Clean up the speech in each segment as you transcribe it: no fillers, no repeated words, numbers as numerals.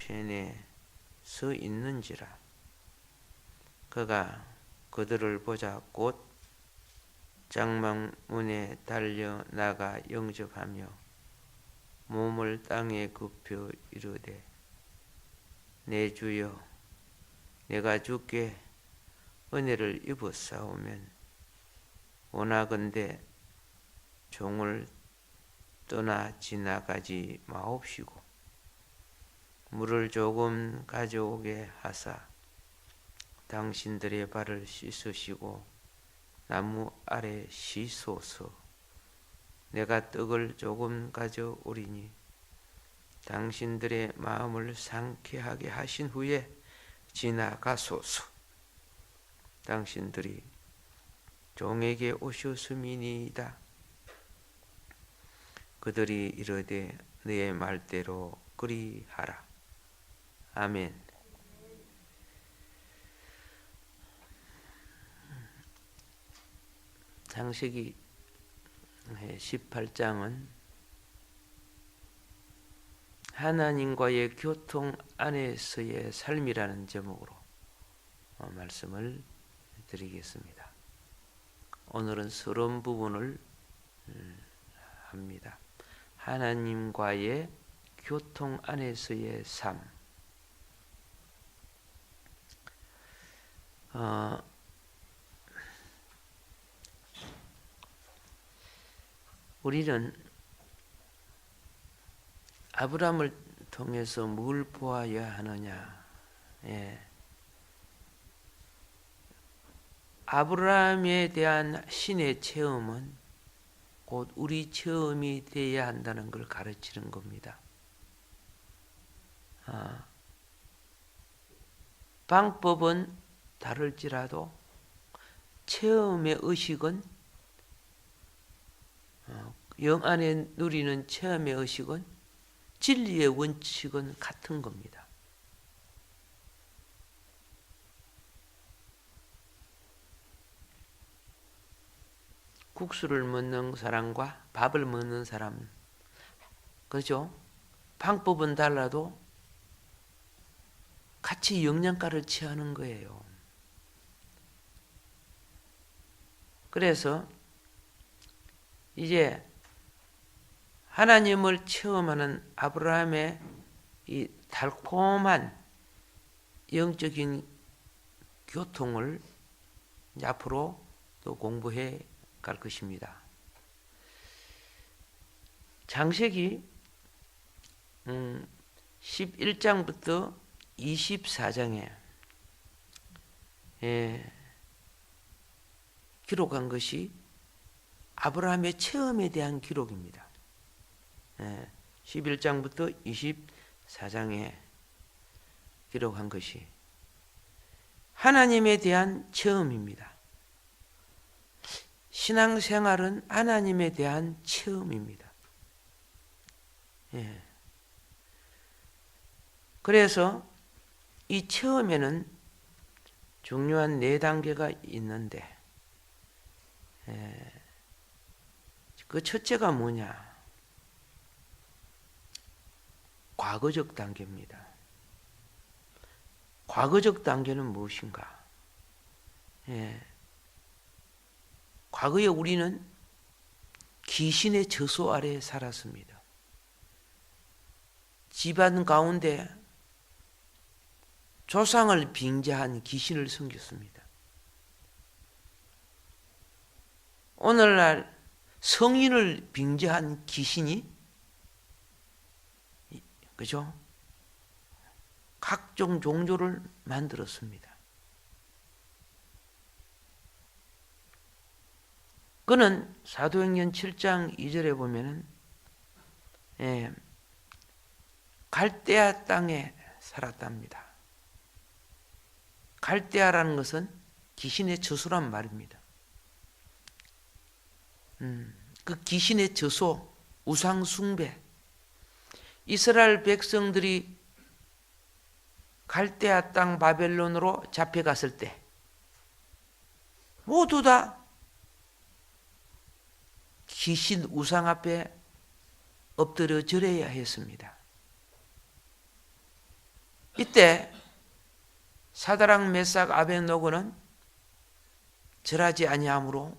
편에 서 있는지라. 그가 그들을 보자 곧 장막문에 달려 나가 영접하며 몸을 땅에 굽혀 이르되 내 주여 내가 주께 은혜를 입었사오면 원하건대 종을 떠나 지나가지 마옵시고 물을 조금 가져오게 하사 당신들의 발을 씻으시고 나무 아래 쉬소서. 내가 떡을 조금 가져오리니 당신들의 마음을 상쾌하게 하신 후에 지나가소서. 당신들이 종에게 오셨음이니이다. 그들이 이르되 너의 말대로 그리하라. 아멘. 창세기 18장은 하나님과의 교통 안에서의 삶이라는 제목으로 말씀을 드리겠습니다. 오늘은 서론 부분을 합니다. 하나님과의 교통 안에서의 삶. 우리는 아브라함을 통해서 뭘 보아야 하느냐? 아브라함에 대한 신의 체험은 곧 우리 체험이 되어야 한다는 걸 가르치는 겁니다. 방법은 다를지라도 체험의 의식은 영 안에 누리는 체험의 의식은 진리의 원칙은 같은 겁니다. 국수를 먹는 사람과 밥을 먹는 사람, 그렇죠? 방법은 달라도 같이 영양가를 취하는 거예요. 그래서 이제 하나님을 체험하는 아브라함의 이 달콤한 영적인 교통을 앞으로 또 공부해 갈 것입니다. 창세기 11장부터 24장에 기록한 것이 아브라함의 체험에 대한 기록입니다. 11장부터 24장에 기록한 것이 하나님에 대한 체험입니다. 신앙생활은 하나님에 대한 체험입니다. 그래서 이 체험에는 중요한 4단계가 있는데 그 첫째가 뭐냐? 과거적 단계입니다. 과거적 단계는 무엇인가? 과거에 우리는 귀신의 저소 아래에 살았습니다. 집안 가운데 조상을 빙자한 귀신을 섬겼습니다. 오늘날 성인을 빙자한 귀신이 그죠? 각종 종교를 만들었습니다. 그는 사도행전 7장 2절에 보면은 갈대아 땅에 살았답니다. 갈대아라는 것은 귀신의 저소란 말입니다. 그 귀신의 저소, 우상 숭배, 이스라엘 백성들이 갈대아 땅 바벨론으로 잡혀갔을 때 모두 다 귀신 우상 앞에 엎드려 절해야 했습니다. 이때 사드락 메삭 아벳노고는 절하지 아니함으로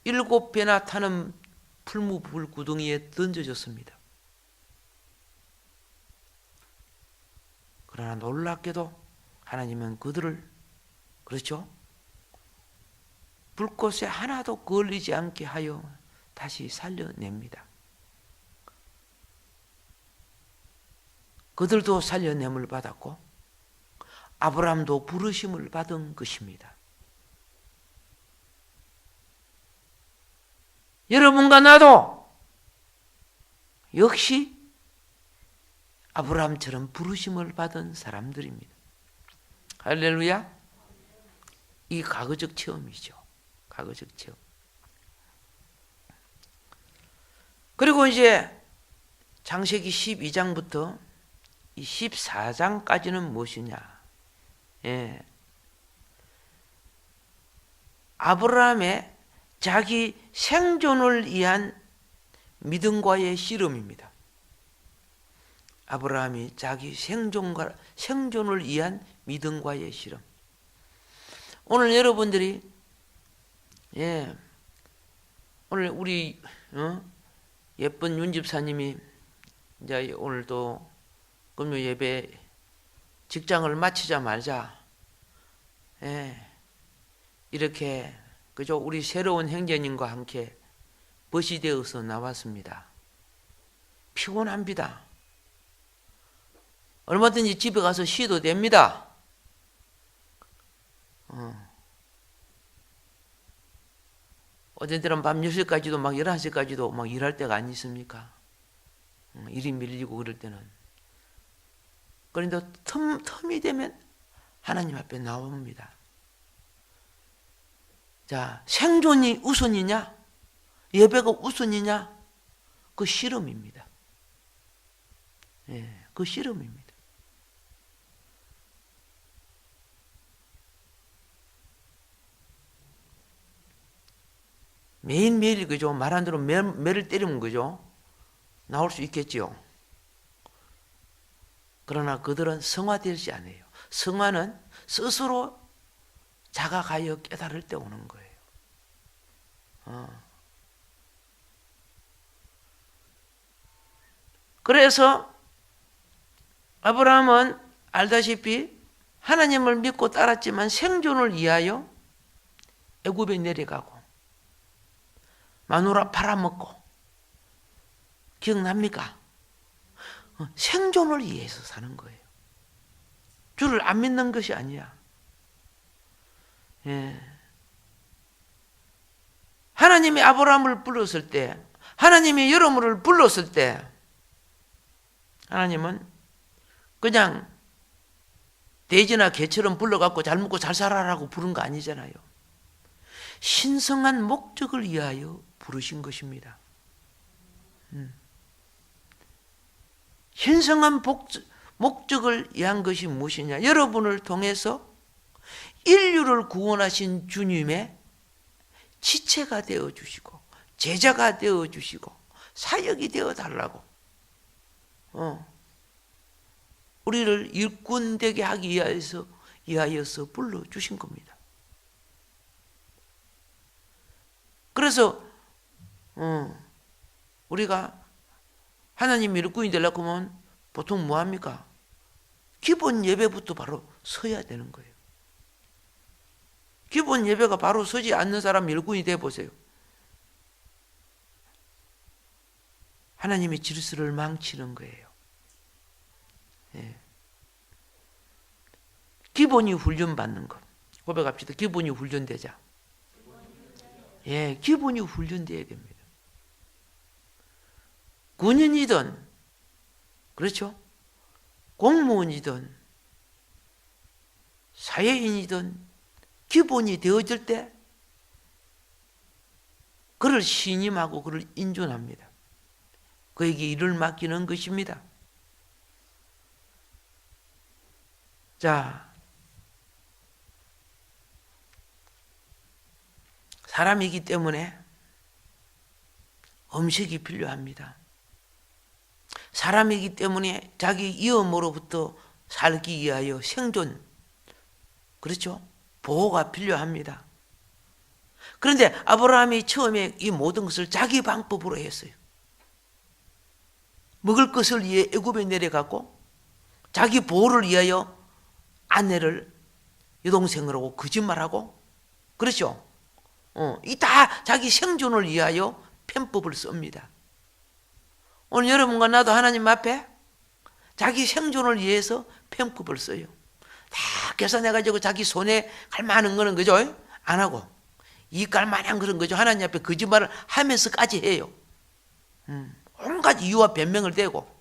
7배나 타는 풀무불 구덩이에 던져졌습니다. 그러나 놀랍게도 하나님은 그들을, 그렇죠? 불꽃에 하나도 걸리지 않게 하여 다시 살려냅니다. 그들도 살려냄을 받았고 아브라함도 부르심을 받은 것입니다. 여러분과 나도 역시 아브라함처럼 부르심을 받은 사람들입니다. 할렐루야. 이 과거적 체험이죠. 과거적 체험. 그리고 이제 창세기 12장부터 이 14장까지는 무엇이냐? 예. 아브라함의 자기 생존을 위한 믿음과의 씨름입니다. 아브라함이 자기 생존을 위한 믿음과의 씨름. 오늘 여러분들이 오늘 우리 예쁜 윤 집사님이 이제 오늘도 금요 예배 직장을 마치자마자 이렇게 그죠? 우리 새로운 형제님과 함께 벗이 되어서 나왔습니다. 피곤합니다. 얼마든지 집에 가서 쉬도 됩니다. 어떤 때는 밤 10시까지도 막 11시까지도 막 일할 때가 아니 있습니까? 일이 밀리고 그럴 때는. 그런데 틈이 되면 하나님 앞에 나옵니다. 자, 생존이 우선이냐? 예배가 우선이냐? 그 씨름입니다. 예, 그 씨름입니다. 매일매일 그죠? 말 안 들으면 매를 때리면 그죠? 나올 수 있겠지요. 그러나 그들은 성화되지 않아요. 성화는 스스로 자각하여 깨달을 때 오는 거예요. 그래서 아브라함은 알다시피 하나님을 믿고 따랐지만 생존을 위하여 애굽에 내려가고 마누라 팔아먹고, 기억납니까? 생존을 위해서 사는 거예요. 주를 안 믿는 것이 아니야. 예. 하나님이 아브라함을 불렀을 때, 하나님이 여러분을 불렀을 때, 하나님은 그냥 돼지나 개처럼 불러갖고 잘 먹고 잘 살아라고 부른 거 아니잖아요. 신성한 목적을 위하여 부르신 것입니다. 신성한 목적을 위한 것이 무엇이냐? 여러분을 통해서 인류를 구원하신 주님의 지체가 되어주시고 제자가 되어주시고 사역이 되어달라고 우리를 일꾼되게 하기 위하여서 불러주신 겁니다. 그래서 우리가 하나님 일꾼이 되려고 하면 보통 뭐합니까? 기본 예배부터 바로 서야 되는 거예요. 기본 예배가 바로 서지 않는 사람 일꾼이 돼보세요. 하나님의 질서를 망치는 거예요. 예. 기본이 훈련받는 것. 고백합시다. 기본이 훈련되자. 예, 기본이 훈련돼야 됩니다. 군인이든, 그렇죠? 공무원이든, 사회인이든, 기본이 되어질 때, 그를 신임하고 그를 인존합니다. 그에게 일을 맡기는 것입니다. 자, 사람이기 때문에 음식이 필요합니다. 사람이기 때문에 자기 위험으로부터 살기 위하여 생존, 그렇죠? 보호가 필요합니다. 그런데 아브라함이 처음에 이 모든 것을 자기 방법으로 했어요. 먹을 것을 위해 애굽에 내려가고 자기 보호를 위하여 아내를 여동생으로 거짓말하고, 그렇죠? 이 다 자기 생존을 위하여 편법을 씁니다. 오늘 여러분과 나도 하나님 앞에 자기 생존을 위해서 편법을 써요. 다 계산해가지고 자기 손에 갈 만한 거는, 그죠? 안 하고 이 갈 만한 그런 거죠. 하나님 앞에 거짓말을 하면서까지 해요. 온갖 이유와 변명을 대고,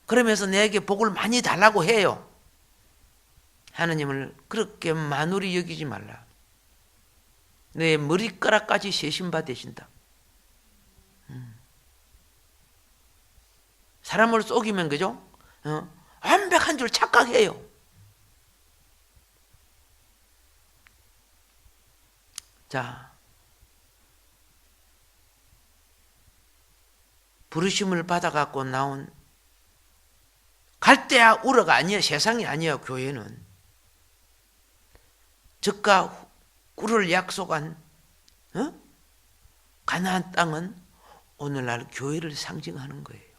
그러면서 내게 복을 많이 달라고 해요. 하나님을 그렇게 만우리 여기지 말라. 내 머리카락까지 세심바 되신다. 사람을 속이면, 그죠? 완벽한 줄 착각해요. 자, 부르심을 받아갖고 나온 갈대아 우러가 아니에요. 세상이 아니에요. 교회는 적과 꿀을 약속한 가나안 땅은 오늘날 교회를 상징하는 거예요.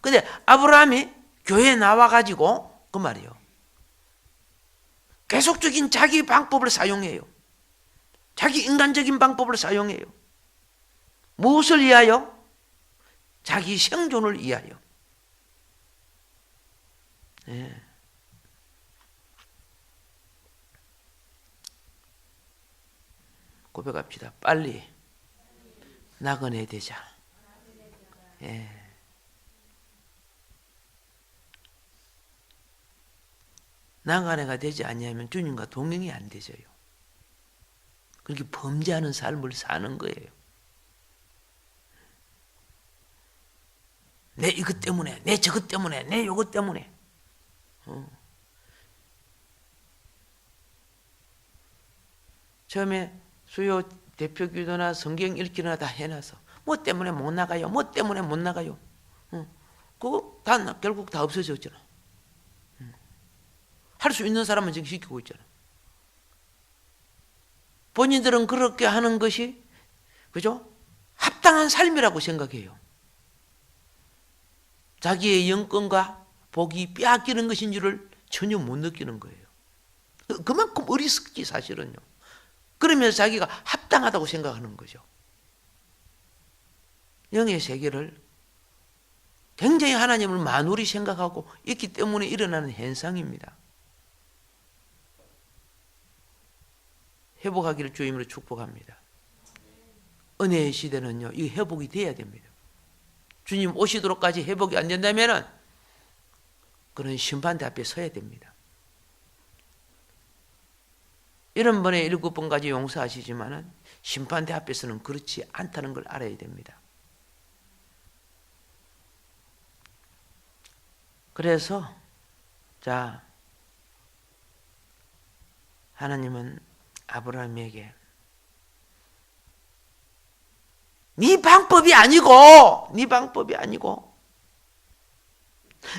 근데 아브라함이 교회에 나와가지고 그 말이에요. 계속적인 자기 방법을 사용해요. 자기 인간적인 방법을 사용해요. 무엇을 위하여? 자기 생존을 위하여. 네. 고백합시다. 빨리 나그네 되자. 예. 나그네가 되지 아니하면 주님과 동행이 안 되져요. 그렇게 범죄하는 삶을 사는 거예요. 내 이것 때문에, 내 저것 때문에, 내 요것 때문에. 처음에 수요 대표 기도나 성경 읽기나 다 해놔서 뭐 때문에 못 나가요, 뭐 때문에 못 나가요. 그거 다 결국 다 없어졌잖아. 할 수 있는 사람은 지금 시키고 있잖아. 본인들은 그렇게 하는 것이, 그죠? 합당한 삶이라고 생각해요. 자기의 영권과 복이 빼앗기는 것인 줄을 전혀 못 느끼는 거예요. 그만큼 어리석지 사실은요. 그러면서 자기가 합당하다고 생각하는 거죠. 영의 세계를 굉장히 하나님을 만홀히 생각하고 있기 때문에 일어나는 현상입니다. 회복하기를 주임으로 축복합니다. 은혜의 시대는요, 이 회복이 돼야 됩니다. 주님 오시도록까지 회복이 안 된다면은 그런 심판대 앞에 서야 됩니다. 70번에 7번까지 용서하시지만은 심판대 앞에서는 그렇지 않다는 걸 알아야 됩니다. 그래서 자, 하나님은 아브라함에게 네 방법이 아니고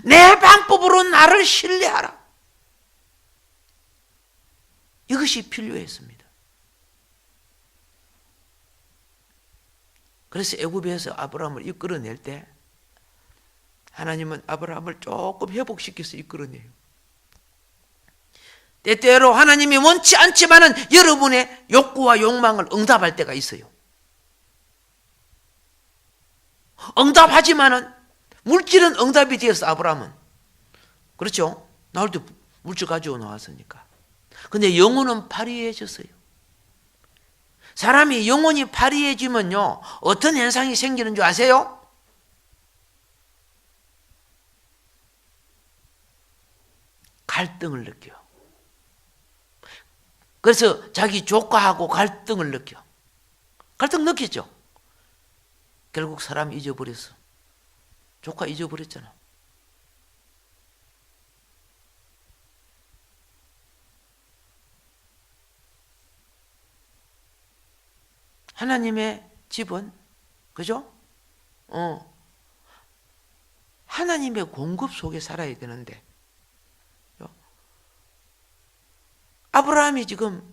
내 방법으로 나를 신뢰하라. 이것이 필요했습니다. 그래서 애굽에서 아브라함을 이끌어낼 때 하나님은 아브라함을 조금 회복시켜서 이끌어내요. 때때로 하나님이 원치 않지만은 여러분의 욕구와 욕망을 응답할 때가 있어요. 응답하지만은 물질은 응답이 되어서 아브라함은, 그렇죠? 나올 때 물질 가지고 나왔으니까. 근데 영혼은 파리해졌어요. 사람이 영혼이 파리해지면요, 어떤 현상이 생기는 줄 아세요? 갈등을 느껴요. 그래서 자기 조카하고 갈등을 느껴. 갈등 느끼죠? 결국 사람 잊어버렸어. 조카 잊어버렸잖아. 하나님의 집은. 그죠? 하나님의 공급 속에 살아야 되는데, 아브라함이 지금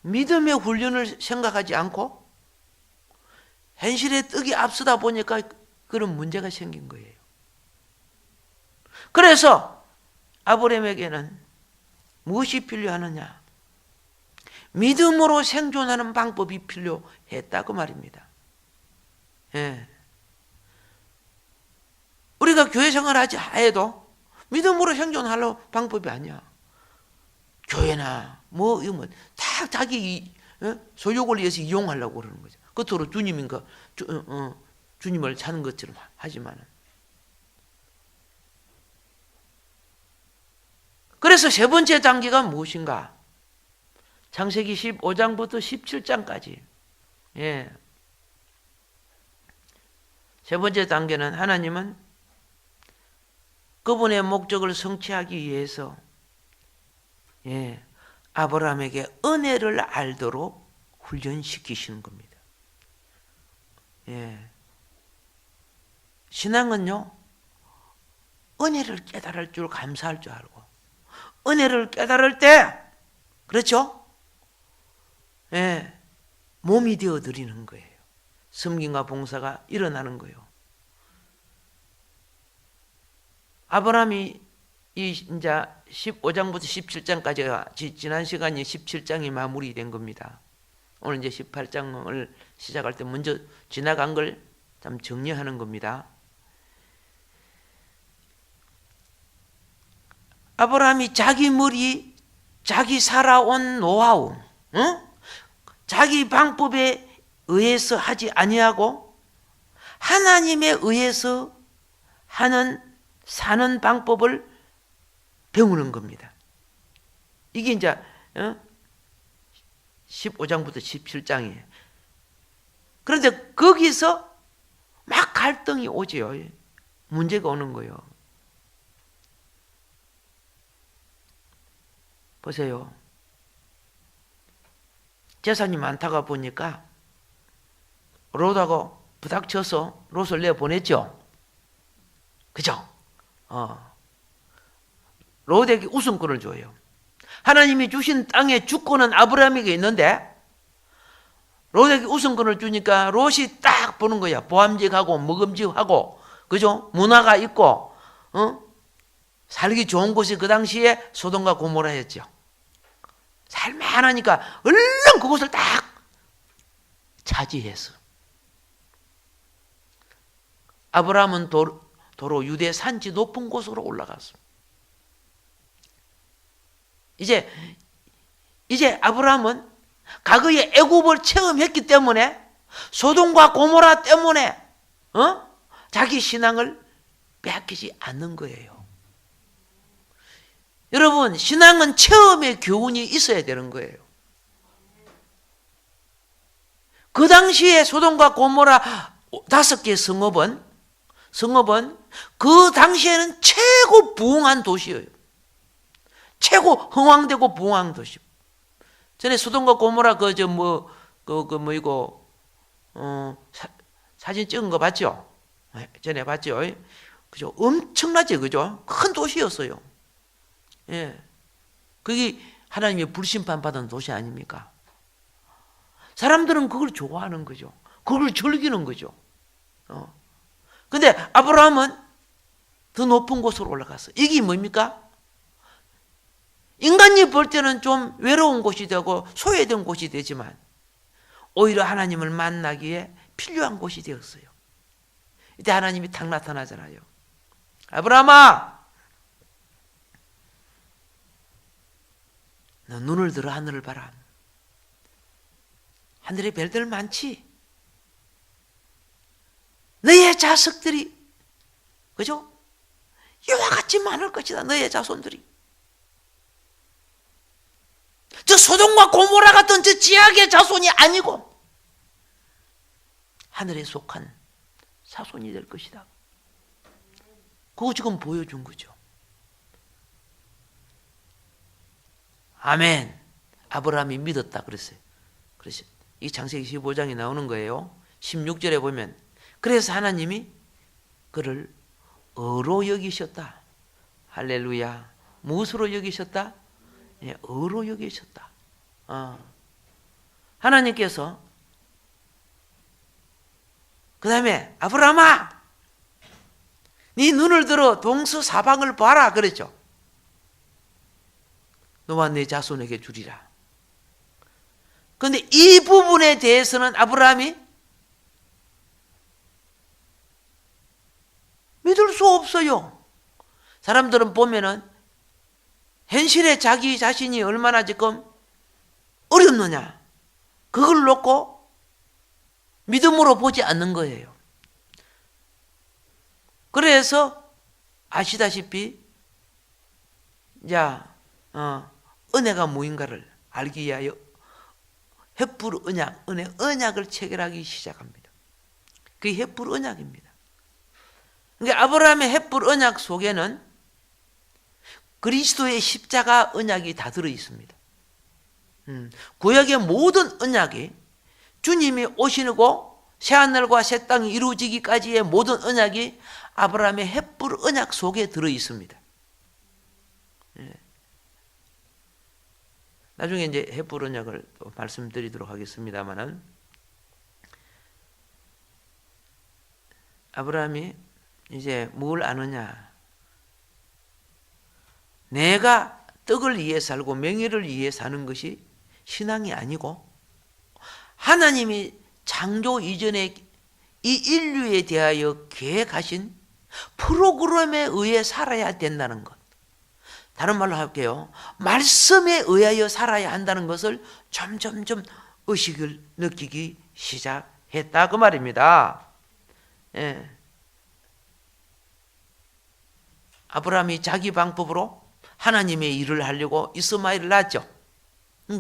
믿음의 훈련을 생각하지 않고 현실의 떡이 앞서다 보니까 그런 문제가 생긴 거예요. 그래서 아브라함에게는 무엇이 필요하느냐? 믿음으로 생존하는 방법이 필요했다고 말입니다. 예. 우리가 교회 생활하지 해도 믿음으로 생존하려고 방법이 아니야. 교회나 이러면 다 자기 소욕을 위해서 이용하려고 그러는 거죠. 겉으로 주님인가 주님을 찾는 것처럼 하지만은. 그래서 세 번째 단계가 무엇인가? 창세기 15장부터 17장까지. 예. 세 번째 단계는 하나님은 그분의 목적을 성취하기 위해서 아브라함에게 은혜를 알도록 훈련시키시는 겁니다. 신앙은요, 은혜를 깨달을 줄 감사할 줄 알고, 은혜를 깨달을 때, 그렇죠? 몸이 되어 드리는 거예요. 섬김과 봉사가 일어나는 거예요. 아브라함이 이제 15장부터 17장까지가 지난 시간이 17장이 마무리된 겁니다. 오늘 이제 18장을 시작할 때 먼저 지나간 걸 좀 정리하는 겁니다. 아브라함이 자기 머리, 자기 살아온 노하우, 자기 방법에 의해서 하지 아니하고 하나님에 의해서 사는 방법을 배우는 겁니다. 이게 이제 15장부터 17장이에요. 그런데 거기서 막 갈등이 오지요. 문제가 오는 거예요. 보세요. 재산이 많다가 보니까 롯하고 부닥쳐서 롯을 내보냈죠. 그죠? 롯에게 우선권을 줘요. 하나님이 주신 땅의 주권은 아브라함에게 있는데 롯에게 우선권을 주니까 롯이 딱 보는 거야. 보암직하고 먹음직하고, 그죠? 문화가 있고, 살기 좋은 곳이 그 당시에 소돔과 고모라였죠. 살만하니까 얼른 그곳을 딱 차지했어. 아브라함은 도로 유대 산지 높은 곳으로 올라갔어. 이제 아브라함은 과거에 애굽을 체험했기 때문에 소돔과 고모라 때문에 자기 신앙을 빼앗기지 않는 거예요. 여러분, 신앙은 체험의 교훈이 있어야 되는 거예요. 그 당시에 소돔과 고모라 5개 성읍은 그 당시에는 최고 부흥한 도시예요. 최고 흥왕되고 부흥한 도시. 전에 소돔과 고모라 사진 찍은 거 봤죠? 전에 봤죠? 그죠? 엄청나죠, 그죠? 큰 도시였어요. 예. 그게 하나님의 불심판 받은 도시 아닙니까? 사람들은 그걸 좋아하는 거죠. 그걸 즐기는 거죠. 근데 아브라함은 더 높은 곳으로 올라갔어. 이게 뭡니까? 인간이 볼 때는 좀 외로운 곳이 되고 소외된 곳이 되지만 오히려 하나님을 만나기에 필요한 곳이 되었어요. 이때 하나님이 탁 나타나잖아요. 아브라함아, 너 눈을 들어 하늘을 봐라. 하늘에 별들 많지? 너의 자식들이, 그죠? 이와 같이 많을 것이다. 너의 자손들이. 저 소돔과 고모라 같은 저 지악의 자손이 아니고 하늘에 속한 자손이 될 것이다. 그거 지금 보여준 거죠. 아멘. 아브라함이 믿었다 그랬어요. 그래서 이 창세기 15장에 나오는 거예요. 16절에 보면 그래서 하나님이 그를 의로 여기셨다. 할렐루야. 무엇으로 여기셨다? 예, 의로 여기셨다. 하나님께서 그 다음에 아브라함아 네 눈을 들어 동서 사방을 봐라 그랬죠. 너와 네 자손에게 주리라. 그런데 이 부분에 대해서는 아브라함이 믿을 수 없어요. 사람들은 보면은 현실에 자기 자신이 얼마나 지금 어렵느냐 그걸 놓고 믿음으로 보지 않는 거예요. 그래서 아시다시피 은혜가 무인가를 알기 위하여 헷불 언약, 언약을 체결하기 시작합니다. 그게 헷불 언약입니다. 그러니까 아브라함의 헷불 언약 속에는 그리스도의 십자가 언약이 다 들어 있습니다. 구약의 모든 언약이 주님이 오시고 새하늘과 새 땅이 이루어지기까지의 모든 언약이 아브라함의 헷불 언약 속에 들어 있습니다. 나중에 이제 헷불 언약을 말씀드리도록 하겠습니다만은 아브라함이 이제 뭘 아느냐? 내가 떡을 위해 살고 명예를 위해 사는 것이 신앙이 아니고 하나님이 창조 이전에 이 인류에 대하여 계획하신 프로그램에 의해 살아야 된다는 것. 다른 말로 할게요. 말씀에 의하여 살아야 한다는 것을 점점점 의식을 느끼기 시작했다 그 말입니다. 예. 아브라함이 자기 방법으로 하나님의 일을 하려고 이스마엘을 낳았죠.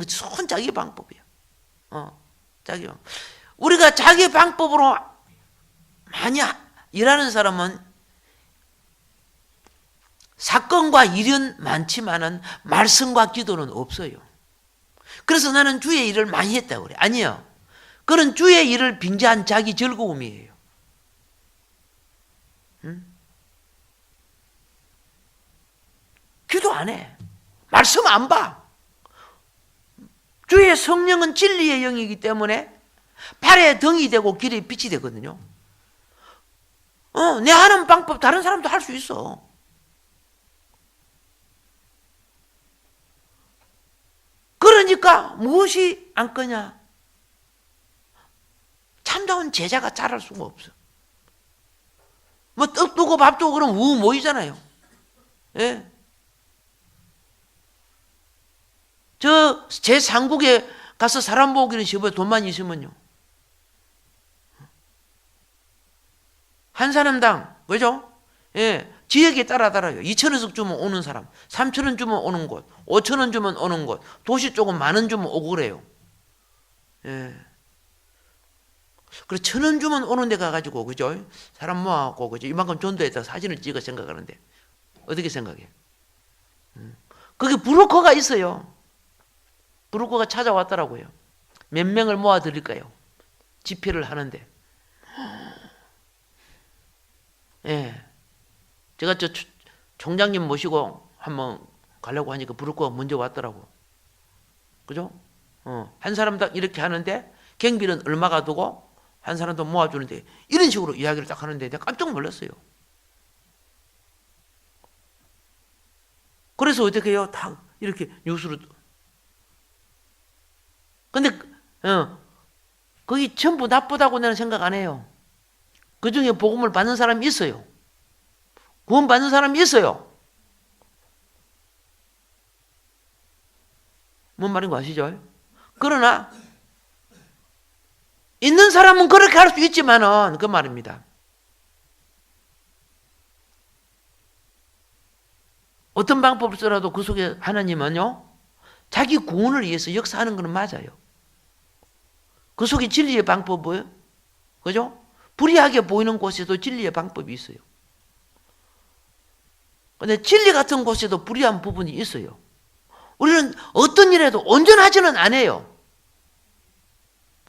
손 자기 방법이에요. 자기 방법. 우리가 자기 방법으로 많이 일하는 사람은 사건과 일은 많지만은 말씀과 기도는 없어요. 그래서 나는 주의 일을 많이 했다고 그래. 아니요. 그런 주의 일을 빙자한 자기 즐거움이에요. 기도 안 해. 말씀 안 봐. 주의 성령은 진리의 영이기 때문에 발에 등이 되고 길에 빛이 되거든요. 내 하는 방법 다른 사람도 할 수 있어. 그러니까 무엇이 안 거냐? 참다운 제자가 자랄 수가 없어. 뭐 떡 두고 밥 두고 그러면 우 모이잖아요. 예. 저 제3국에 가서 사람 보기는 쉬워요. 돈만 있으면요. 한 사람당 그죠? 예, 지역에 따라 달라요. 2,000원씩 주면 오는 사람, 3,000원 주면 오는 곳, 5,000원 주면 오는 곳, 도시 쪽은 10,000원 주면 오고 그래요. 예. 그래서 1,000원 주면 오는 데 가가지고 그죠? 사람 모아갖고 그죠? 이만큼 전도했다 사진을 찍어 생각하는데 어떻게 생각해? 거기 브로커가 있어요. 브로커가 찾아왔더라고요. 몇 명을 모아드릴까요? 집회를 하는데. 예. 제가 저 총장님 모시고 한번 가려고 하니까 브로커가 먼저 왔더라고. 그죠? 한 사람당 이렇게 하는데 경비는 얼마가 두고 한 사람도 모아주는데 이런 식으로 이야기를 딱 하는데 내가 깜짝 놀랐어요. 그래서 어떻게 해요? 다 이렇게 뉴스로. 근데 거기 전부 나쁘다고 나는 생각 안 해요. 그 중에 복음을 받는 사람이 있어요. 구원 받는 사람이 있어요. 뭔 말인 거 아시죠? 그러나 있는 사람은 그렇게 할 수 있지만은 그 말입니다. 어떤 방법을 써라도 그 속에 하나님은요 자기 구원을 위해서 역사하는 것은 맞아요. 그 속에 진리의 방법은 그죠? 불이하게 보이는 곳에도 진리의 방법이 있어요. 근데 진리 같은 곳에도 불이한 부분이 있어요. 우리는 어떤 일에도 온전하지는 않아요.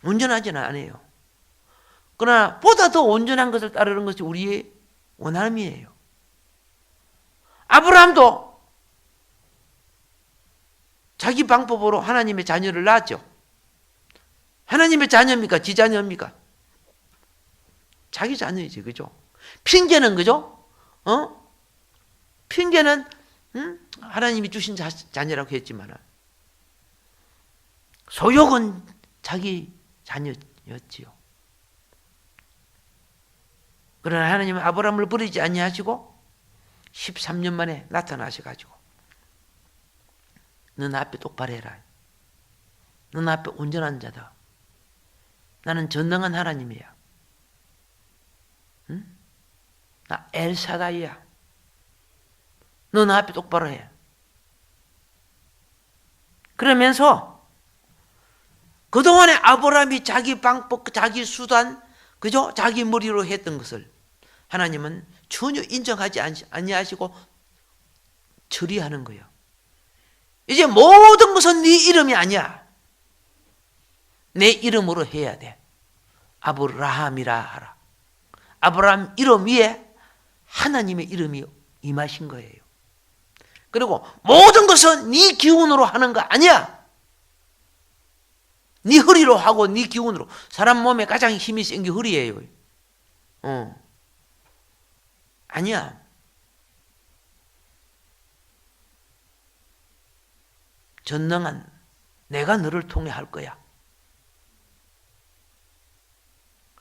온전하지는 않아요. 그러나 보다 더 온전한 것을 따르는 것이 우리의 원함이에요. 아브라함도 자기 방법으로 하나님의 자녀를 낳았죠. 하나님의 자녀입니까? 지 자녀입니까? 자기 자녀이지, 그죠? 핑계는, 그죠? 핑계는, 하나님이 주신 자녀라고 했지만, 소욕은 자기 자녀였지요. 그러나 하나님은 아브라함을 버리지 아니하시고 13년 만에 나타나셔가지고 너 나 앞에 똑바로 해라. 너 나 앞에 온전한 자다. 나는 전능한 하나님이야. 응? 나 엘사다이야. 너 나 앞에 똑바로 해. 그러면서 그동안에 아브라함이 자기 방법, 자기 수단, 그죠? 자기 머리로 했던 것을 하나님은 전혀 인정하지 아니하시고 처리하는 거예요. 이제 모든 것은 네 이름이 아니야. 내 이름으로 해야 돼. 아브라함이라 하라. 아브라함 이름 위에 하나님의 이름이 임하신 거예요. 그리고 모든 것은 네 기운으로 하는 거 아니야. 네 허리로 하고 네 기운으로. 사람 몸에 가장 힘이 센 게 허리예요. 아니야. 전능한 내가 너를 통해 할 거야.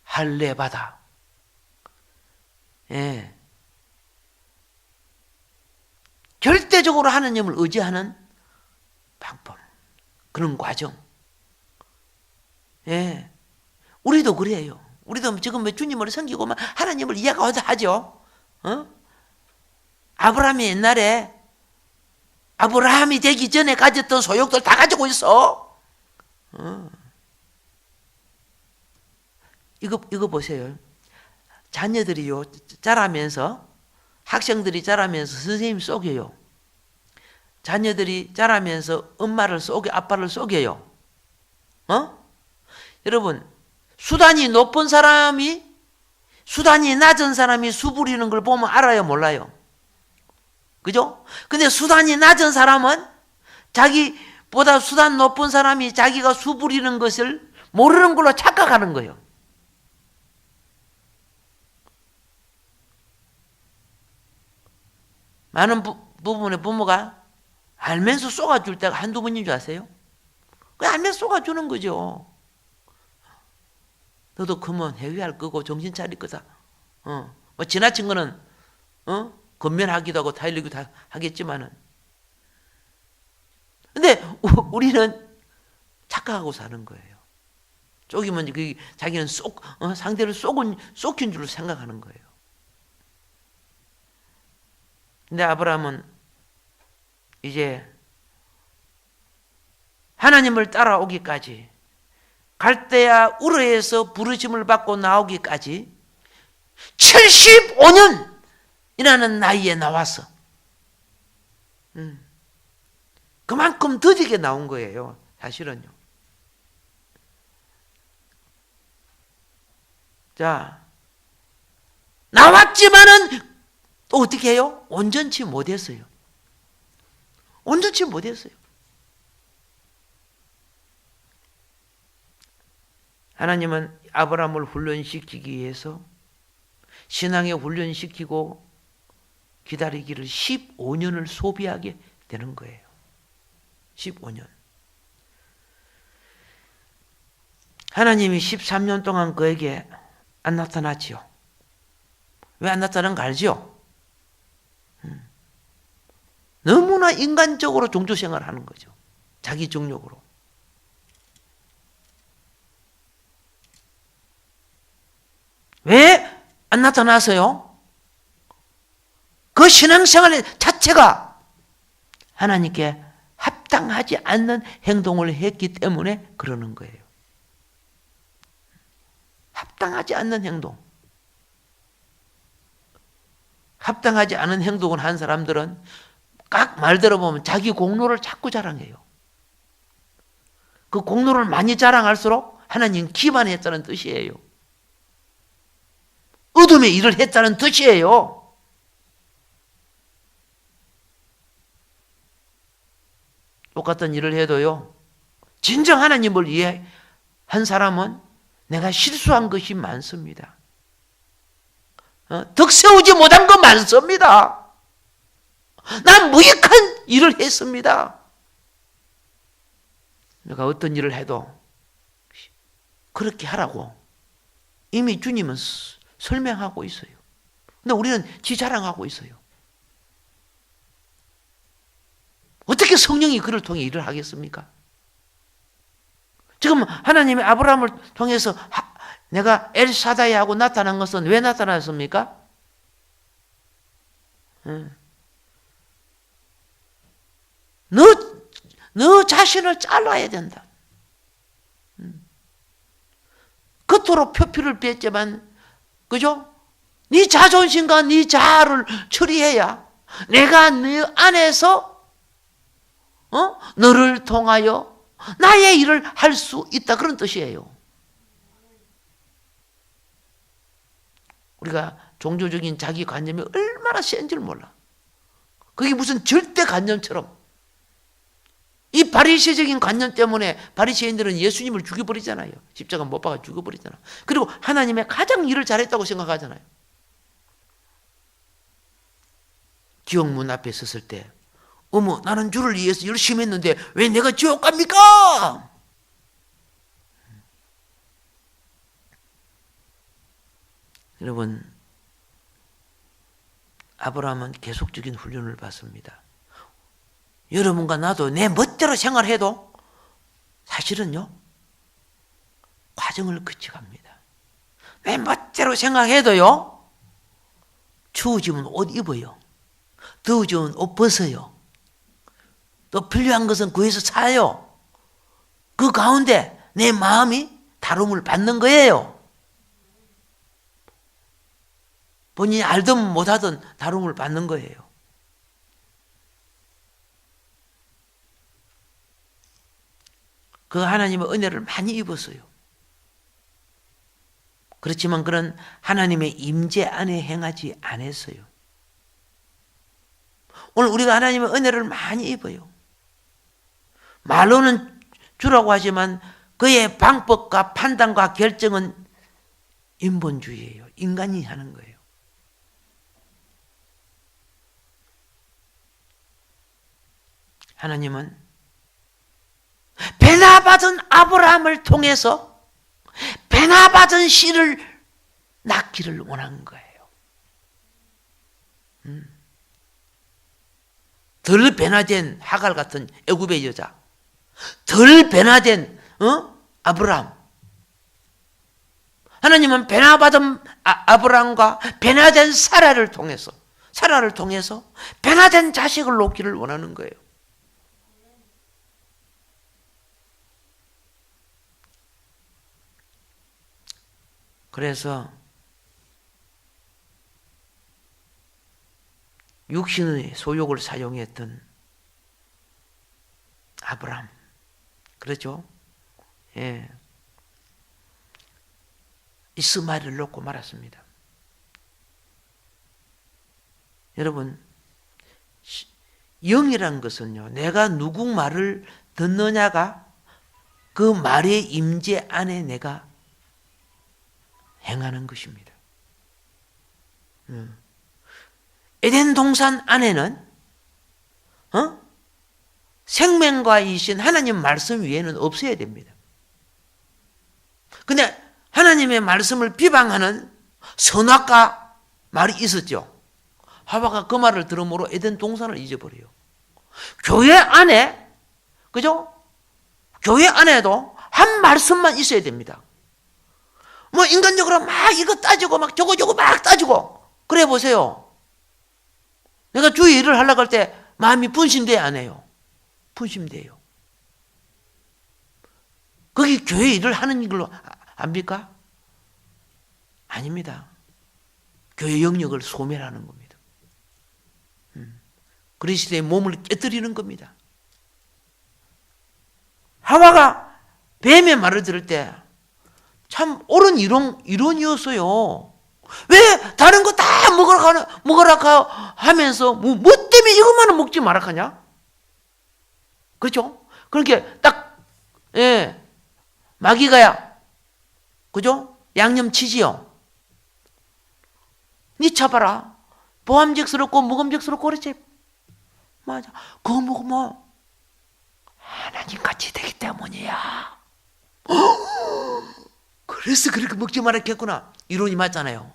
할례받아. 예. 절대적으로 하나님을 의지하는 방법. 그런 과정. 예. 우리도 그래요. 우리도 지금 주님을 섬기고 하나님을 이해하죠. 아브라함이 옛날에 아브라함이 되기 전에 가졌던 소욕들 다 가지고 있어. 이거 보세요. 자녀들이요, 자라면서, 학생들이 자라면서 선생님 속여요. 자녀들이 자라면서 엄마를 속여, 아빠를 속여요. 여러분, 수단이 높은 사람이, 수단이 낮은 사람이 수 부리는 걸 보면 알아요, 몰라요? 그죠? 근데 수단이 낮은 사람은 자기보다 수단 높은 사람이 자기가 수 부리는 것을 모르는 걸로 착각하는 거예요. 많은 부분의 부모가 알면서 쏘아줄 때가 한두 번인 줄 아세요? 그냥 알면서 쏘아주는 거죠. 너도 크면 회개할 거고 정신 차릴 거다. 뭐 지나친 거는 건면하기도 하고 타일리기도 하겠지만은. 근데 우리는 착각하고 사는 거예요. 속이면 자기는 상대를 속인 줄로 생각하는 거예요. 근데 아브라함은 이제 하나님을 따라오기까지, 갈대아 우르에서 부르심을 받고 나오기까지 75년이라는 나이에 나와서 그만큼 더디게 나온 거예요. 사실은요. 자, 나왔지만은 또 어떻게 해요? 온전치 못했어요. 온전치 못했어요. 하나님은 아브라함을 훈련시키기 위해서 신앙에 훈련시키고 기다리기를 15년을 소비하게 되는 거예요. 15년. 하나님이 13년 동안 그에게 안 나타났지요. 왜 안 나타난 거 알죠? 너무나 인간적으로 종교생활을 하는 거죠. 자기 정욕으로. 왜 안 나타나서요? 그 신앙생활 자체가 하나님께 합당하지 않는 행동을 했기 때문에 그러는 거예요. 합당하지 않는 행동. 합당하지 않은 행동을 한 사람들은 각 말 들어보면 자기 공로를 자꾸 자랑해요. 그 공로를 많이 자랑할수록 하나님 기만했다는 뜻이에요. 어둠의 일을 했다는 뜻이에요. 똑같은 일을 해도요, 진정 하나님을 이해한 사람은 내가 실수한 것이 많습니다. 덕 세우지 못한 거 많습니다. 난 무익한 일을 했습니다. 내가 어떤 일을 해도 그렇게 하라고 이미 주님은 설명하고 있어요. 근데 우리는 지 자랑하고 있어요. 어떻게 성령이 그를 통해 일을 하겠습니까? 지금 하나님이 아브라함을 통해서 내가 엘사다이하고 나타난 것은 왜 나타났습니까? 너 자신을 잘라야 된다. 겉으로 표피를 뺐지만, 그죠? 네 자존심과 네 자아를 처리해야 내가 네 안에서 너를 통하여 나의 일을 할 수 있다. 그런 뜻이에요. 우리가 종교적인 자기 관념이 얼마나 센 줄 몰라. 그게 무슨 절대 관념처럼. 이 바리새적인 관념 때문에 바리새인들은 예수님을 죽여버리잖아요. 십자가 못 박아 죽여버리잖아요. 그리고 하나님의 가장 일을 잘했다고 생각하잖아요. 지옥문 앞에 섰을 때 어머, 나는 주를 위해서 열심히 했는데 왜 내가 지옥 갑니까? 여러분, 아브라함은 계속적인 훈련을 받습니다. 여러분과 나도 내 멋대로 생활해도 사실은요, 과정을 거쳐갑니다. 내 멋대로 생각해도요, 추워지면 옷 입어요. 더워지면 옷 벗어요. 또 필요한 것은 구해서 사요. 그 가운데 내 마음이 다rum을 받는 거예요. 본인이 알든 못하든 다rum을 받는 거예요. 그 하나님의 은혜를 많이 입었어요. 그렇지만 그런 하나님의 임재 안에 행하지 않았어요. 오늘 우리가 하나님의 은혜를 많이 입어요. 말로는 주라고 하지만 그의 방법과 판단과 결정은 인본주의예요. 인간이 하는 거예요. 하나님은 배나받은 아브라함을 통해서 배나받은 씨를 낳기를 원한 거예요. 덜 변화된 하갈 같은 애굽의 여자, 덜 변화된 아브라함. 하나님은 변화받은 아브라함과 변화된 사라를 통해서 변화된 자식을 놓기를 원하는 거예요. 그래서 육신의 소욕을 사용했던 아브라함, 그렇죠? 예. 이스마엘을 놓고 말았습니다. 여러분, 영이란 것은요, 내가 누구 말을 듣느냐가 그 말의 임재 안에 내가 행하는 것입니다. 에덴 동산 안에는 생명과이신 하나님 말씀 위에는 없어야 됩니다. 근데 하나님의 말씀을 비방하는 선악과 말이 있었죠. 하와가 그 말을 들음으로 에덴 동산을 잊어버려요. 교회 안에, 그죠? 교회 안에도 한 말씀만 있어야 됩니다. 뭐 인간적으로 막 이거 따지고 막 저거 막 따지고 그래 보세요. 내가 주의 일을 하려고 할 때 마음이 분심돼야 안 해요. 분심돼요. 거기 교회 일을 하는 걸로 압니까? 아닙니다. 교회 영역을 소멸하는 겁니다. 그리스도의 몸을 깨뜨리는 겁니다. 하와가 뱀의 말을 들을 때 참 옳은 이론이었어요. 왜 다른 거 다 먹으라 하면서 뭐 때문에 이것만은 먹지 마라 하냐? 그렇죠? 그러니까 딱 마귀가야, 그죠? 양념치지요. 니 쳐봐라. 보암직스럽고 먹음직스럽고 그렇지. 맞아. 그거 먹으면 하나님 같이 되기 때문이야. 그래서 그렇게 먹지 말았겠구나. 이론이 맞잖아요.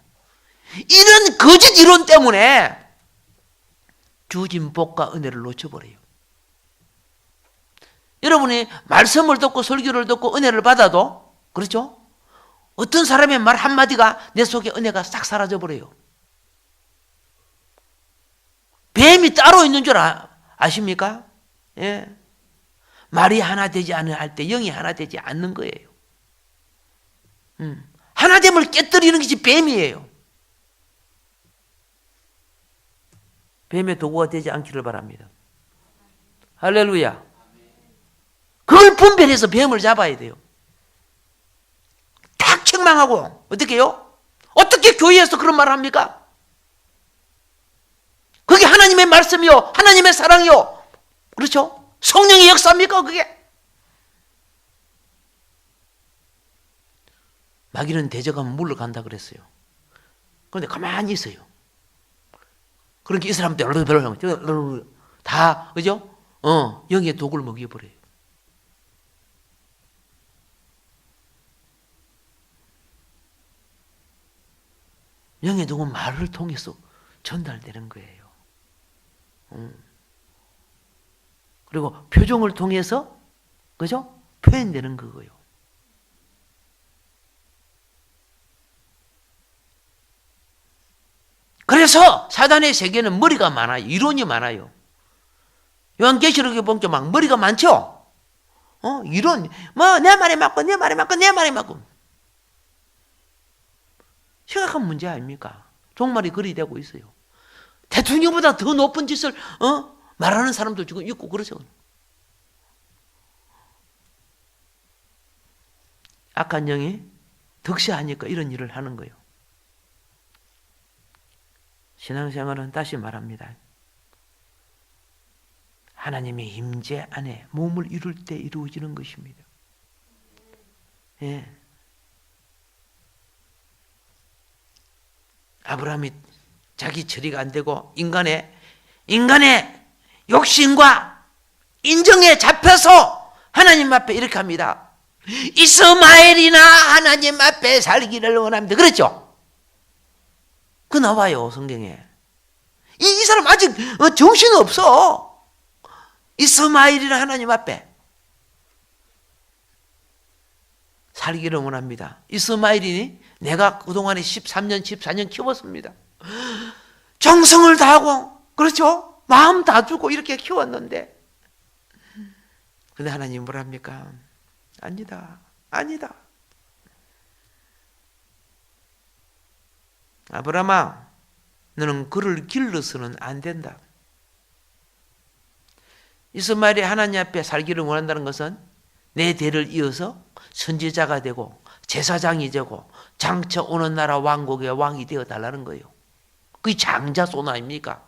이런 거짓 이론 때문에 주어진 복과 은혜를 놓쳐버려요. 여러분이 말씀을 듣고 설교를 듣고 은혜를 받아도, 그렇죠? 어떤 사람의 말 한마디가 내 속에 은혜가 싹 사라져버려요. 뱀이 따로 있는 줄 아십니까? 예. 말이 하나 되지 않을 할 때 영이 하나 되지 않는 거예요. 하나됨을 깨뜨리는 것이 뱀이에요. 뱀의 도구가 되지 않기를 바랍니다. 할렐루야. 그걸 분별해서 뱀을 잡아야 돼요. 탁 책망하고. 어떻게 해요? 어떻게 교회에서 그런 말을 합니까? 그게 하나님의 말씀이요, 하나님의 사랑이요, 그렇죠? 성령의 역사입니까 그게? 마귀는 대적하면 물러간다 그랬어요. 그런데 가만히 있어요. 그렇게 이 사람들 다, 그죠? 영의 독을 먹여버려요. 영의 독은 말을 통해서 전달되는 거예요. 그리고 표정을 통해서, 그죠? 표현되는 거고요. 그래서 사단의 세계는 머리가 많아요. 이론이 많아요. 요한계시록에 보면 막 머리가 많죠? 이론, 내 말이 맞고, 내 말이 맞고, 내 말이 맞고. 심각한 문제 아닙니까? 종말이 그리 되고 있어요. 대통령보다 더 높은 짓을, 말하는 사람도 지금 있고 그러죠. 악한 영이 득세하니까 이런 일을 하는 거예요. 신앙생활은 다시 말합니다. 하나님의 임재 안에 몸을 이룰 때 이루어지는 것입니다. 예. 아브라함이 자기 처리가 안 되고 인간의 욕심과 인정에 잡혀서 하나님 앞에 이렇게 합니다. 이스마엘이나 하나님 앞에 살기를 원합니다. 그랬죠? 그 나와요 성경에. 이 사람 아직 정신 없어. 이스마엘이나 하나님 앞에 살기를 원합니다. 이스마엘이니 내가 그동안에 13년 14년 키웠습니다. 정성을 다하고, 그렇죠? 마음 다 주고 이렇게 키웠는데, 근데 하나님 뭐랍니까? 아니다. 아브라함아, 너는 그를 길러서는 안 된다. 이스마엘이 하나님 앞에 살기를 원한다는 것은 내 대를 이어서 선지자가 되고 제사장이 되고 장차 오는 나라 왕국의 왕이 되어 달라는 거예요. 그게 장자손 아닙니까?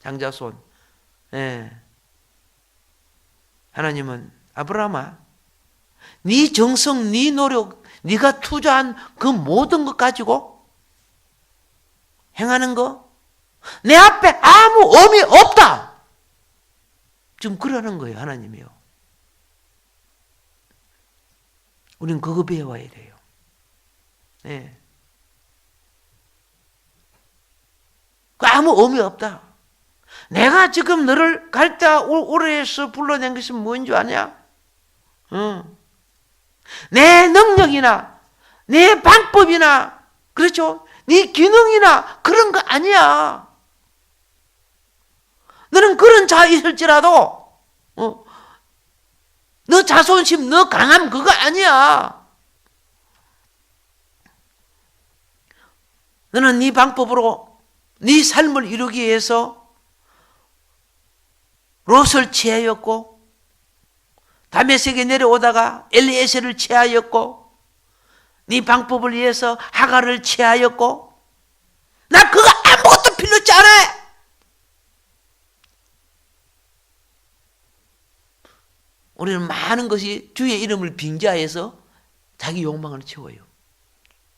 장자손. 예. 하나님은 아브라함아, 네 정성, 네 노력, 네가 투자한 그 모든 것 가지고 행하는 거 내 앞에 아무 의미 없다. 지금 그러는 거예요, 하나님이요. 우리는 그거 배워야 돼요. 네. 아무 의미 없다. 내가 지금 너를 갈대 오래에서 불러낸 것이 뭔 줄 아냐? 내 능력이나 내 방법이나, 그렇죠? 네 기능이나 그런 거 아니야. 너는 그런 자 있을지라도 너 자존심, 너 강함 그거 아니야. 너는 네 방법으로 네 삶을 이루기 위해서 롯을 취하였고, 다메섹에 내려오다가 엘리에셀을 취하였고, 네 방법을 위해서 하갈을 취하였고, 나 그거 아무것도 필요치 않아. 우리는 많은 것이 주의 이름을 빙자해서 자기 욕망을 채워요.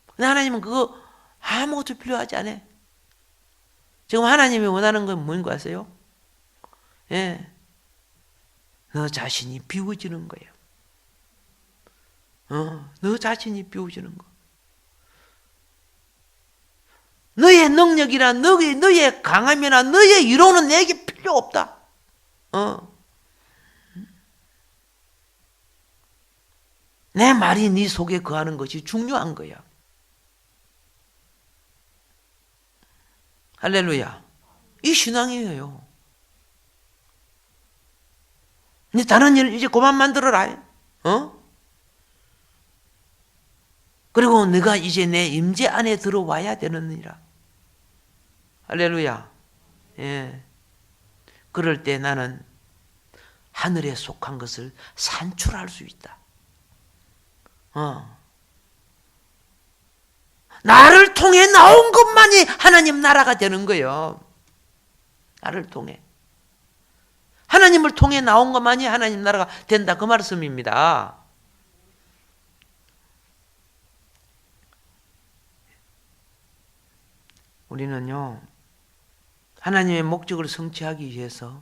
근데 하나님은 그거 아무것도 필요하지 않아. 지금 하나님이 원하는 건 뭔지 아세요? 예, 너 자신이 비워지는 거예요. 너 자신이 비워지는 거. 너의 능력이나 너의 강함이나 너의 이론은 내게 필요 없다. 내 말이 네 속에 거하는 것이 중요한 거야. 할렐루야. 이 신앙이에요. 이제 다른 일 이제 그만 만들어라. 그리고 네가 이제 내 임재 안에 들어와야 되느니라. 할렐루야. 예. 그럴 때 나는 하늘에 속한 것을 산출할 수 있다. 나를 통해 나온 것만이 하나님 나라가 되는 거예요. 나를 통해. 하나님을 통해 나온 것만이 하나님 나라가 된다. 그 말씀입니다. 우리는요, 하나님의 목적을 성취하기 위해서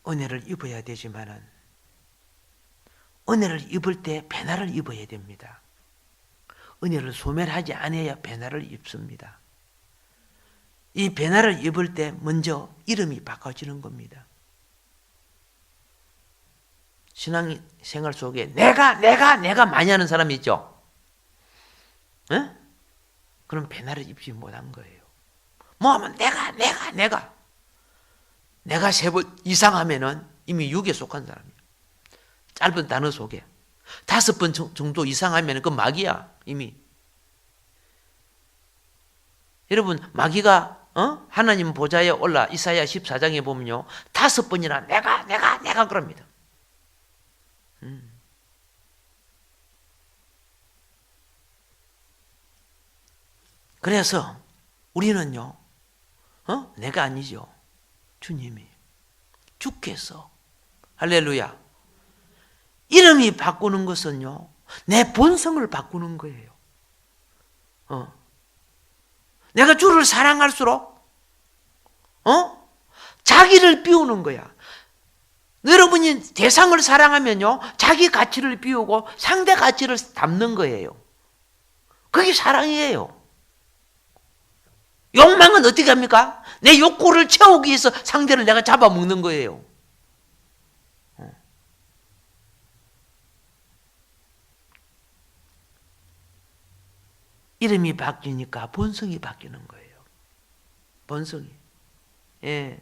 은혜를 입어야 되지만은 은혜를 입을 때 배나를 입어야 됩니다. 은혜를 소멸하지 않아야 배나를 입습니다. 이 배나를 입을 때 먼저 이름이 바꿔지는 겁니다. 신앙생활 속에 내가 많이 하는 사람이 있죠. 에? 그럼 배나를 입지 못한 거예요. 뭐 하면 내가 3번 이상 하면은 이미 육에 속한 사람이에요. 짧은 단어 속에 5번 정도 이상 하면은 그 마귀야, 이미. 여러분, 마귀가 하나님 보좌에 올라 이사야 14장에 보면요, 5번이나 내가 그럽니다. 그래서 우리는요, 내가 아니죠. 주님이, 주께서, 할렐루야. 이름이 바꾸는 것은요, 내 본성을 바꾸는 거예요. 내가 주를 사랑할수록, 자기를 비우는 거야. 여러분이 대상을 사랑하면요, 자기 가치를 비우고 상대 가치를 담는 거예요. 그게 사랑이에요. 욕망은 어떻게 합니까? 내 욕구를 채우기 위해서 상대를 내가 잡아먹는 거예요. 이름이 바뀌니까 본성이 바뀌는 거예요. 본성이. 예.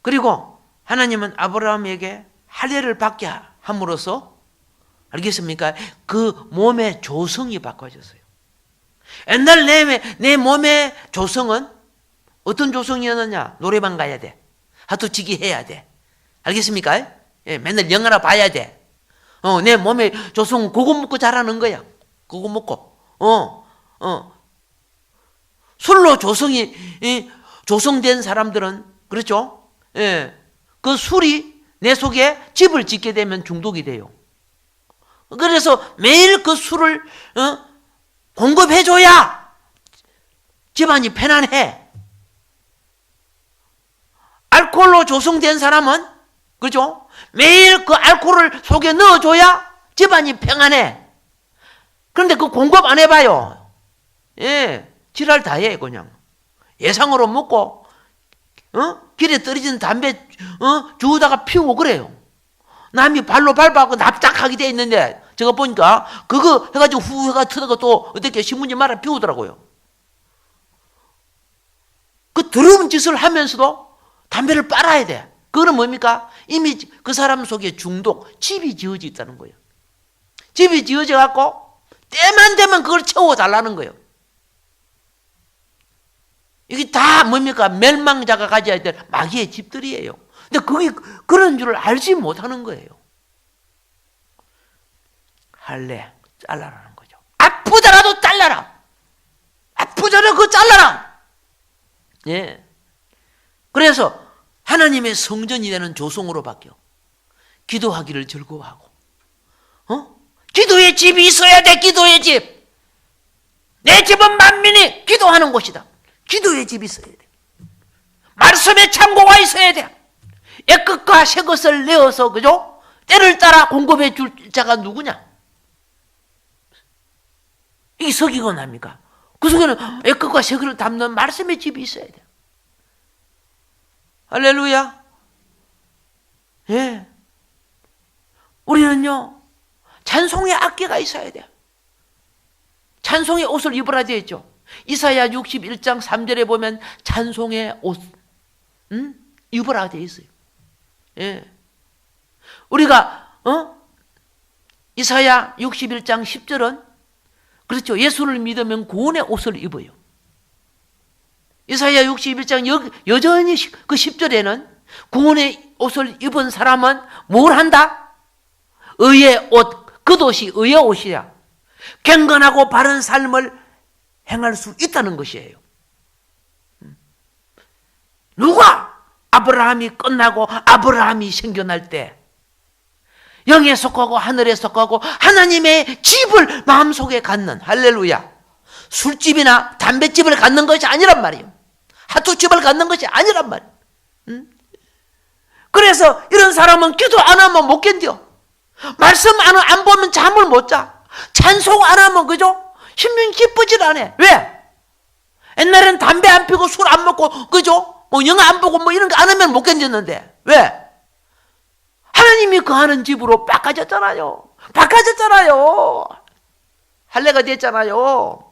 그리고 하나님은 아브라함에게 할례를 받게 함으로써, 알겠습니까? 그 몸의 조성이 바꿔졌어요. 옛날 내 몸의 조성은 어떤 조성이었느냐? 노래방 가야 돼. 하토치기 해야 돼. 알겠습니까? 예, 맨날 영화나 봐야 돼. 내 몸의 조성은 그거 먹고 자라는 거야. 그거 먹고. 술로 조성된 사람들은, 그렇죠? 예. 그 술이 내 속에 집을 짓게 되면 중독이 돼요. 그래서 매일 그 술을, 공급해줘야 집안이 편안해. 알코올로 조성된 사람은, 그죠? 매일 그 알코올을 속에 넣어줘야 집안이 평안해. 그런데 그 공급 안 해봐요. 예, 지랄 다 해, 그냥. 예상으로 먹고, 길에 떨어진 담배, 주우다가 피우고 그래요. 남이 발로 밟아갖고 납작하게 돼 있는데, 제가 보니까 그거 해가지고 후 해가 트다가 또 어떻게 신문지 말아 피우더라고요. 그 더러운 짓을 하면서도 담배를 빨아야 돼. 그거는 뭡니까? 이미 그 사람 속에 중독, 집이 지어져 있다는 거예요. 집이 지어져 갖고 때만 되면 그걸 채워달라는 거예요. 이게 다 뭡니까? 멸망자가 가져야 될 마귀의 집들이에요. 근데 그게 그런 줄을 알지 못하는 거예요. 할래, 잘라라는 거죠. 아프더라도 잘라라. 아프더라도 그거 잘라라. 예. 그래서 하나님의 성전이 되는 조성으로 바뀌어. 기도하기를 즐거워하고. 기도의 집이 있어야 돼, 기도의 집. 내 집은 만민이 기도하는 곳이다. 기도의 집이 있어야 돼. 말씀의 창고가 있어야 돼. 옛것과 새것을 내어서, 그죠? 때를 따라 공급해 줄 자가 누구냐? 이게 서기관 합니까? 그 속에는 옛것과 새것을 담는 말씀의 집이 있어야 돼. 할렐루야. 예. 우리는요, 찬송의 악기가 있어야 돼. 찬송의 옷을 입으라 되어 있죠. 이사야 61장 3절에 보면 찬송의 옷, 입으라 되어 있어요. 예. 우리가, 이사야 61장 10절은, 그렇죠. 예수를 믿으면 구원의 옷을 입어요. 이사야 61장 여전히 그 10절에는 구원의 옷을 입은 사람은 뭘 한다? 의의 옷, 겉옷이 의의 옷이야. 경건하고 바른 삶을 행할 수 있다는 것이에요. 누가 아브라함이 끝나고 아브라함이 생겨날 때 영에 속하고 하늘에 속하고 하나님의 집을 마음속에 갖는, 할렐루야, 술집이나 담배집을 갖는 것이 아니란 말이에요. 핫도집을 갖는 것이 아니란 말이에요. 그래서 이런 사람은 기도 안 하면 못 견뎌. 말씀 안 보면 잠을 못 자. 찬송 안 하면, 그죠? 심령이 기쁘질 않아. 왜? 옛날에는 담배 안 피고 술 안 먹고, 그죠? 뭐 영화 안 보고 뭐 이런 거 안 하면 못 견뎠는데. 왜? 하나님이 거하는 집으로 바꿔졌잖아요. 바꿔졌잖아요. 할례가 됐잖아요.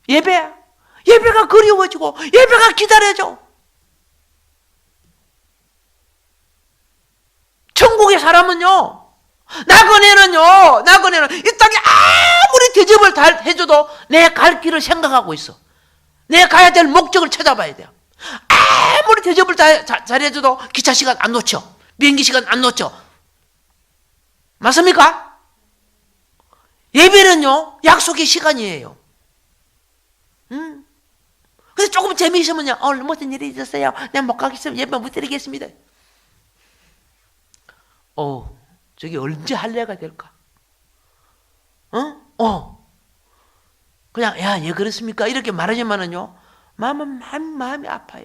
예배가 그리워지고 예배가 기다려져. 천국의 사람은요, 나그네는 이 땅에 아무리 대접을 다 해줘도 내 갈 길을 생각하고 있어. 내 가야 될 목적을 찾아봐야 돼요. 아무리 대접을 잘해줘도 기차 시간 안 놓쳐. 비행기 시간 안 놓쳐. 맞습니까? 예배는요, 약속의 시간이에요. 그래서 조금 재미있으면요, 오늘 무슨 일이 있었어요? 내가 못 가겠으면 예배 못 드리겠습니다. 저게 언제 할례가 될까? 그냥, 야, 예, 그렇습니까? 이렇게 말하지만은요, 마음이 아파요.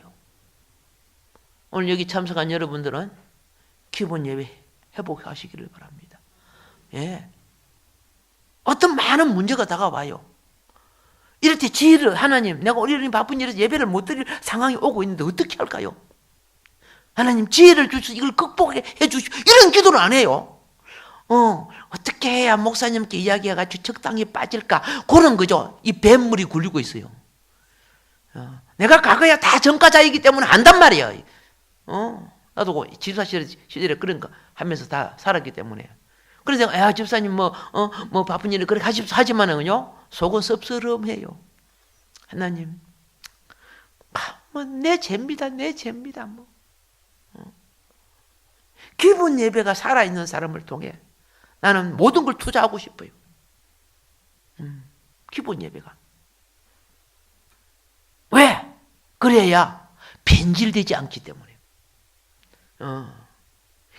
오늘 여기 참석한 여러분들은 기본 예배 회복하시기를 바랍니다. 예. 어떤 많은 문제가 다가와요. 이럴 때 지혜를, 하나님, 내가 이런 바쁜 일에서 예배를 못 드릴 상황이 오고 있는데 어떻게 할까요? 하나님, 지혜를 주시고 이걸 극복해 주시고, 이런 기도를 안 해요. 어떻게 해야 목사님께 이야기해가지고 적당히 빠질까? 그런 거죠. 이 뱃물이 굴리고 있어요. 내가 과거에 다 전과자이기 때문에 안단 말이에요. 나도 집사 시절에 그런 거 하면서 다 살았기 때문에. 그래서 야, 집사님 뭐 바쁜 일을 그렇게 하지만은요, 속은 섭섭해요. 하나님, 뭐 내 죄입니다. 뭐. 기본 예배가 살아있는 사람을 통해 나는 모든 걸 투자하고 싶어요. 기본 예배가. 왜? 그래야 변질되지 않기 때문에.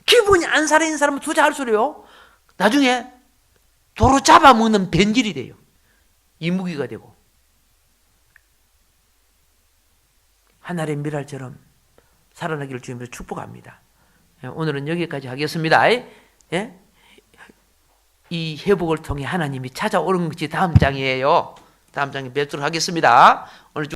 기본이 안 살아있는 사람은 투자할수록요, 나중에 도로 잡아먹는 변질이 돼요. 이무기가 되고. 하늘의 미랄처럼 살아나기를 주님으로 축복합니다. 오늘은 여기까지 하겠습니다. 예? 이 회복을 통해 하나님이 찾아오는 것이 다음 장이에요. 다음 장에 뵙도록 하겠습니다. 오늘